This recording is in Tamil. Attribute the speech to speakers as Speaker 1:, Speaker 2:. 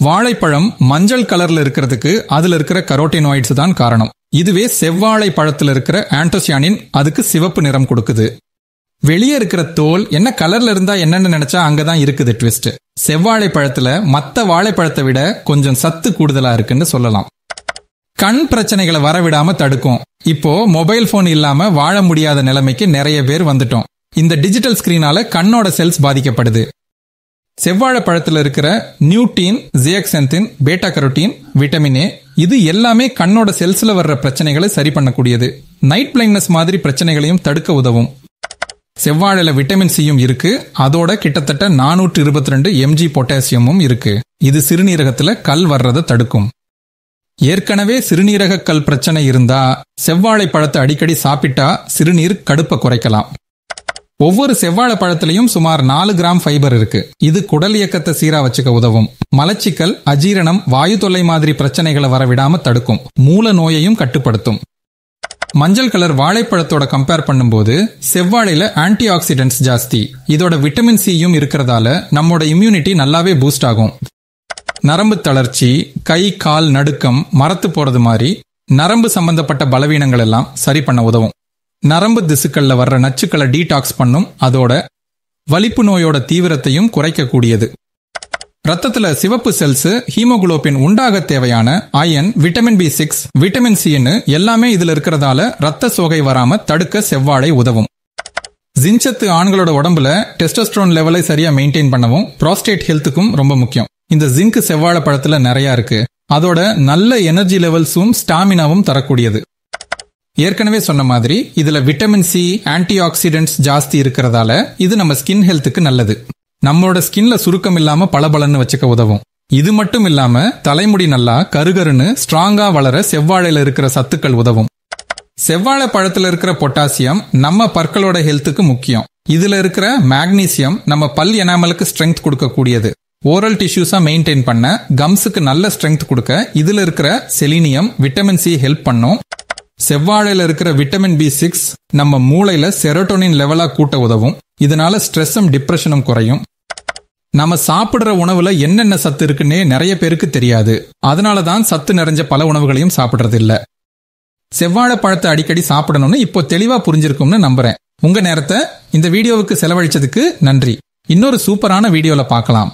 Speaker 1: வாழைப்பழம் மஞ்சள் கலர்ல இருக்கிறதுக்கு அதுல இருக்கிற கரோட்டினாய்ட்ஸ் தான் காரணம். இதுவே செவ்வாழை பழத்துல இருக்கிற ஆண்டோசியானின் அதுக்கு சிவப்பு நிறம் கொடுக்குது. வெளியே இருக்கிற தோல் என்ன கலர்ல இருந்தா என்னன்னு நினைச்சா அங்கதான் இருக்குது ட்விஸ்ட். செவ்வாழை பழத்துல மத்த வாழைப்பழத்தை விட கொஞ்சம் சத்து கூடுதலா இருக்குன்னு சொல்லலாம். கண் பிரச்சனைகளை வரவிடாம தடுக்கும். இப்போ மொபைல் போன் இல்லாம வாழ முடியாத நிலைமைக்கு நிறைய பேர் வந்துட்டோம். இந்த டிஜிட்டல் ஸ்கிரீனால கண்ணோட செல்ஸ் பாதிக்கப்படுது. செவ்வாழை பழத்துல இருக்கிற நியூட்டீன், ஜியாக்சந்தின், பீட்டா கரோட்டின், விட்டமின் ஏ இது எல்லாமே கண்ணோட செல்ஸ்ல வர்ற பிரச்சனைகளை சரி பண்ணக்கூடியது. நைட் பிளைண்ட்னஸ் மாதிரி பிரச்சனைகளையும் தடுக்க உதவும். செவ்வாழைல விட்டமின் சியும் இருக்கு. அதோட கிட்டத்தட்ட 422 mg பொட்டாசியமும் இருக்கு. இது சிறுநீரகத்துல கல் வர்றதை தடுக்கும். ஏற்கனவே சிறுநீரக கல் பிரச்சனை இருந்தா செவ்வாழை பழத்தை அடிக்கடி சாப்பிட்டா சிறுநீர் கடுப்பை குறைக்கலாம். ஒவ்வொரு செவ்வாழை பழத்திலையும் சுமார் 4 கிராம் ஃபைபர் இருக்கு. இது குடல் இயக்கத்தை சீரா வச்சுக்க உதவும். மலச்சிக்கல், அஜீரணம், வாயு தொல்லை மாதிரி பிரச்சனைகளை வரவிடாம தடுக்கும். மூல நோயையும் கட்டுப்படுத்தும். மஞ்சள் கலர் வாழைப்பழத்தோட கம்பேர் பண்ணும்போது செவ்வாழையில ஆன்டி ஆக்சிடென்ட்ஸ் ஜாஸ்தி. இதோட விட்டமின் சியும் இருக்கிறதால நம்மோட இம்யூனிட்டி நல்லாவே பூஸ்ட் ஆகும். நரம்பு தளர்ச்சி, கை கால் நடுக்கம், மரத்து போறது மாதிரி நரம்பு சம்பந்தப்பட்ட பலவீனங்கள் எல்லாம் சரி பண்ண உதவும். நரம்பு திசுக்கள்ல வர்ற நச்சுக்களை டீடாக்ஸ் பண்ணும். அதோட வலிப்பு நோயோட தீவிரத்தையும் குறைக்கக்கூடியது. ரத்தத்துல சிவப்பு செல்ஸ், ஹீமோகுளோபின் உண்டாக தேவையான அயன், விட்டமின் B6, விட்டமின் சின்னு எல்லாமே இதுல இருக்கிறதால ரத்த சோகை வராம தடுக்க செவ்வாழை உதவும். ஜின்சத்து ஆண்களோட உடம்புல டெஸ்டோஸ்டரோன் லெவலை சரியா மெயின்டைன் பண்ணவும் புரோஸ்டேட் ஹெல்த்துக்கும் ரொம்ப முக்கியம். இந்த ஜிங்க் செவ்வாழை பழத்துல நிறைய இருக்கு. அதோட நல்ல எனர்ஜி லெவல்ஸும் ஸ்டாமினாவும் தரக்கூடியது. ஏற்கனவே சொன்ன மாதிரி இதுல விட்டமின் சி, ஆன்டி ஆக்சிடென்ட்ஸ் ஜாஸ்தி இருக்கிறதால இது நம்ம ஸ்கின் ஹெல்த்துக்கு நல்லது. நம்மளோட ஸ்கின்ல சுருக்கம் இல்லாம பளபளன்னு வச்சுக்க உதவும். இது மட்டும் இல்லாம தலைமுடி நல்லா கருகருன்னு ஸ்ட்ராங்கா வளர செவ்வாழையில இருக்கிற சத்துக்கள் உதவும். செவ்வாழை பழத்துல இருக்கிற பொட்டாசியம் நம்ம பற்களோட ஹெல்த்துக்கு முக்கியம். இதுல இருக்கிற மேக்னீசியம் நம்ம பல் எனாமலுக்கு ஸ்ட்ரென்த் கொடுக்கக்கூடியது. ஓரல் டிஷ்யூஸா மெயின்டைன் பண்ண, கம்ஸுக்கு நல்ல ஸ்ட்ரென்த் கொடுக்க இதுல இருக்கிற செலினியம், விட்டமின் சி ஹெல்ப் பண்ணும். செவ்வாழையில இருக்கிற விட்டமின் B6 நம்ம மூளையில செரோட்டோனின் லெவலா கூட்ட உதவும். இதனால ஸ்ட்ரெஸ்ஸும் டிப்ரெஷனும் குறையும். நம்ம சாப்பிடுற உணவுல என்னென்ன சத்து இருக்குன்னே நிறைய பேருக்கு தெரியாது. அதனாலதான் சத்து நிறைஞ்ச பல உணவுகளையும் சாப்பிடுறது இல்ல. செவ்வாழை பழத்தை அடிக்கடி சாப்பிடணும்னு இப்போ தெளிவா புரிஞ்சிருக்கும்னு நம்புறேன். உங்க நேரத்தை இந்த வீடியோவுக்கு செலவழிச்சதுக்கு நன்றி. இன்னொரு சூப்பரான வீடியோல பார்க்கலாம்.